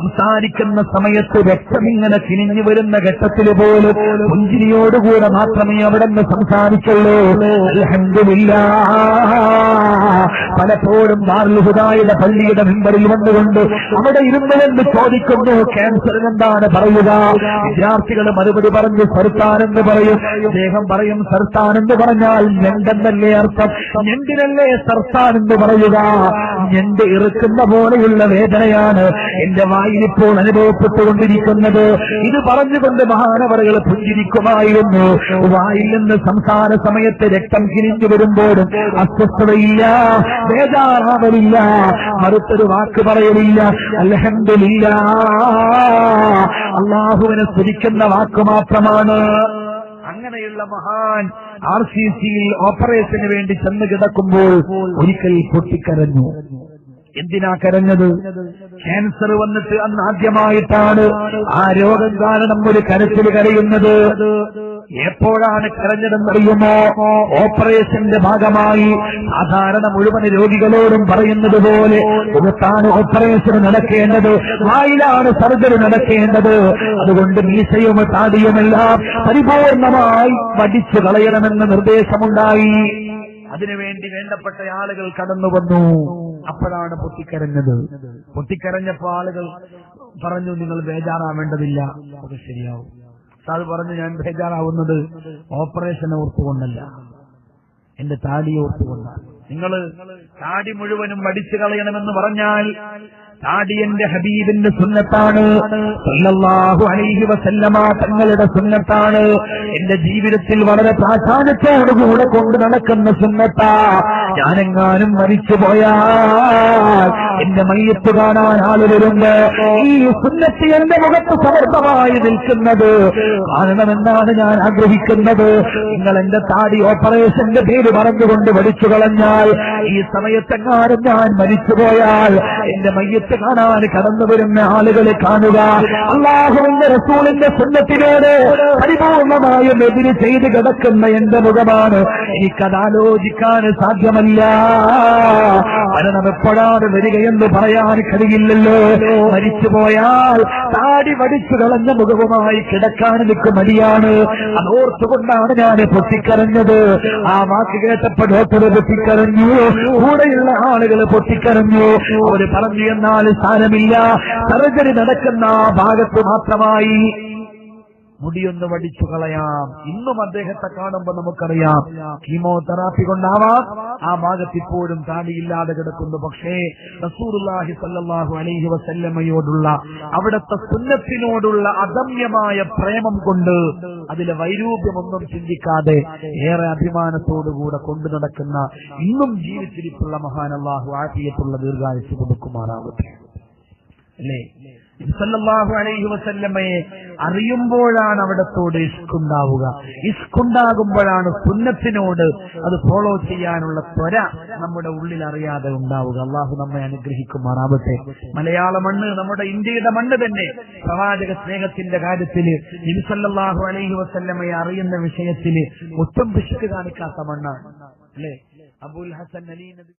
സംസാരിക്കുന്ന സമയത്ത് രക്തമിങ്ങനെ കിനിഞ്ഞു വരുന്ന ഘട്ടത്തിൽ പോലും പുഞ്ചിരിയോടുകൂടെ മാത്രമേ അവിടെ നിന്ന് സംസാരിക്കുള്ളൂ. അൽഹംദുലില്ലാഹ്. പലപ്പോഴും ദാറുൽ ഹുദായുടെ പള്ളിയുടെ മിമ്പറിൽ വന്നുകൊണ്ട് അവിടെ ഇരുന്നുകൊണ്ട് ചോദിക്കുന്നു, ക്യാൻസറിന് എന്താണ് പറയുക? വിദ്യാർത്ഥികൾ മറുപടി പറഞ്ഞു സർത്താനെന്ന് പറയും. അദ്ദേഹം പറയും സർത്താനെന്ന് പറഞ്ഞാൽ ഞണ്ടെന്നല്ലേ അർത്ഥം, ഞണ്ടിനല്ലേ സർത്താനെന്ന് പറയുക? ഞണ്ട് ഇറുക്കുന്ന പോലെയുള്ള വേദനയാണ് എന്റെ വായിൽ ഇപ്പോൾ അനുഭവപ്പെട്ടുകൊണ്ടിരിക്കുന്നത്. ഇത് പറഞ്ഞുകൊണ്ട് മഹാനവറുകൾ പുഞ്ചിരിക്കുമായിരുന്നു. വായിൽ നിന്ന് സംസാര സമയത്ത് രക്തം കിനിഞ്ഞു വരുമ്പോഴും അസ്വസ്ഥതയില്ല, ബേജാറാവലില്ല, മറുത്തൊരു വാക്ക് പറയലില്ല. അൽഹംദുലില്ലാഹ്. അല്ലാഹുവിനെ സ്തുതിക്കുന്ന വാക്ക് മാത്രമാണ്. അങ്ങനെയുള്ള മഹാൻ RCCയിൽ ഓപ്പറേഷന് വേണ്ടി ചെന്ന് കിടക്കുമ്പോൾ ഒരിക്കൽ പൊട്ടിക്കരഞ്ഞു. എന്തിനാ കരഞ്ഞത്? ക്യാൻസർ വന്നിട്ട് അന്ന് ആദ്യമായിട്ടാണ് ആ രോഗം കാരണം ഒരു കരച്ചിൽ കരയുന്നത്. എപ്പോഴാണ് കരഞ്ഞതെന്നറിയുമോ? ഓപ്പറേഷന്റെ ഭാഗമായി സാധാരണ മുഴുവൻ രോഗികളോടും പറയുന്നത് പോലെ മുഖത്താണ് ഓപ്പറേഷൻ നടക്കേണ്ടത്, വായിലാണ് സർജറി നടക്കേണ്ടത്. അതുകൊണ്ട് മീശയും താടിയുമെല്ലാം പരിപൂർണമായി വടിച്ചു കളയണമെന്ന് നിർദ്ദേശമുണ്ടായി. അതിനുവേണ്ടി വേണ്ടപ്പെട്ട ആളുകൾ കടന്നു വന്നു. അപ്പോഴാണ് പൊട്ടിക്കരഞ്ഞത്. പൊട്ടിക്കരഞ്ഞപ്പോ ആളുകൾ പറഞ്ഞു, നിങ്ങൾ ബേജാറാവേണ്ടതില്ല, അത് ശരിയാവും. അത് പറഞ്ഞു, ഞാൻ ബേജാറാവുന്നത് ഓപ്പറേഷൻ ഓർത്തുകൊണ്ടല്ല, എന്റെ താടി ഓർത്തുകൊണ്ടാണ്. നിങ്ങൾ താടി മുഴുവനും വടിച്ചു കളയണമെന്ന് പറഞ്ഞാൽ താടി എന്റെ ഹബീബിന്റെ സുന്നത്താണ്, സല്ലല്ലാഹു അലൈഹി വസല്ലമ തങ്ങളുടെ സുന്നത്താണ്. എന്റെ ജീവിതത്തിൽ വളരെ പ്രാധാന്യത്തോടുകൂടെ കൊണ്ടു നടക്കുന്ന സുന്നത്താ. ഞാനെങ്ങാനും മരിച്ചുപോയാൽ എന്റെ മയ്യത്ത് കാണാൻ ആളുകളുണ്ട്. ഈ സുന്നത്ത് എന്റെ മുഖത്ത് സമർത്ഥമായി നിൽക്കുന്നത് കാണണമെന്നാണ് ഞാൻ ആഗ്രഹിക്കുന്നത്. നിങ്ങൾ എന്റെ താടി ഓപ്പറേഷന്റെ പേര് പറഞ്ഞുകൊണ്ട് വടിച്ചു കളഞ്ഞാൽ, ഈ സമയത്തെങ്ങാനും ഞാൻ മരിച്ചുപോയാൽ എന്റെ മയ്യത്ത് കാണാൻ കടന്നു വരുന്ന ആളുകളെ കാണുക. അല്ലാഹുവിന്റെ റസൂലിന്റെ സുന്നത്തിനോട് പരിപൂർണമായും എതിര് ചെയ്ത് കിടക്കുന്ന എന്റെ മുഖമാണ്. എനിക്കത് ആലോചിക്കാൻ സാധ്യമല്ല. മരണം എപ്പോഴാണ് വരികയെന്ന് പറയാൻ കഴിയില്ലല്ലോ. മരിച്ചുപോയാൽ താടി വടിച്ചു കളഞ്ഞ മുഖവുമായി കിടക്കാൻ എനിക്ക് മടിയാണ്. അതോർത്തുകൊണ്ടാണ് ഞാൻ പൊട്ടിക്കരഞ്ഞത്. ആ വാക്ക് കേട്ടപ്പോൾ ഡോക്ടർ പൊട്ടിക്കരഞ്ഞു, കൂടെയുള്ള ആളുകൾ പൊട്ടിക്കരഞ്ഞു. അവര് പറഞ്ഞു, എന്നാൽ സ്ഥാനമില്ല, സർജറി നടക്കുന്ന ഭാഗത്ത് മാത്രമായി മുടിയൊന്ന് വടിച്ചു കളയാം. ഇന്നും അദ്ദേഹത്തെ കാണുമ്പോൾ നമുക്കറിയാം കീമോതെറാപ്പി കൊണ്ടാവാം ആ ഭാഗത്ത് ഇപ്പോഴും താടിയില്ലാതെ കിടക്കുന്നു. പക്ഷേ റസൂലുള്ളാഹി സ്വല്ലല്ലാഹു അലൈഹി വസല്ലമയോടുള്ള അവിടുത്തെ സുന്നത്തിനോടുള്ള അദമ്യമായ പ്രേമം കൊണ്ട് അതിലെ വൈരൂപ്യമൊന്നും ചിന്തിക്കാതെ ഏറെ അഭിമാനത്തോടുകൂടെ കൊണ്ടു നടക്കുന്ന ഇന്നും ജീവിച്ചിരിപ്പുള്ള മഹാൻ അല്ലാഹു ആഫിയത്തുള്ള ദീർഘായുസ്സ് കൊടുക്കുമാറാവട്ടെ. അല്ലേ? സല്ലല്ലാഹു അലൈഹി വസല്ലമയെ അറിയുമ്പോഴാണ് അവിടത്തോട് ഇഷ്കുണ്ടാവുക. ഇഷ്കുണ്ടാകുമ്പോഴാണ് സുന്നത്തിനോട് അത് ഫോളോ ചെയ്യാനുള്ള ത്വര നമ്മുടെ ഉള്ളിൽ അറിയാതെ ഉണ്ടാവുക. അള്ളാഹു നമ്മെ അനുഗ്രഹിക്കുമാറാവട്ടെ. മലയാള മണ്ണ്, നമ്മുടെ ഇന്ത്യയുടെ മണ്ണ് തന്നെ പ്രവാചക സ്നേഹത്തിന്റെ കാര്യത്തില് നബി സല്ലല്ലാഹു അലൈഹി വസല്ലമയെ അറിയുന്ന വിഷയത്തില് ഒട്ടും പിശുക്ക് കാണിക്കാത്ത മണ്ണാണ്. അല്ലേ? അബുൽ ഹസൻ അലി നബി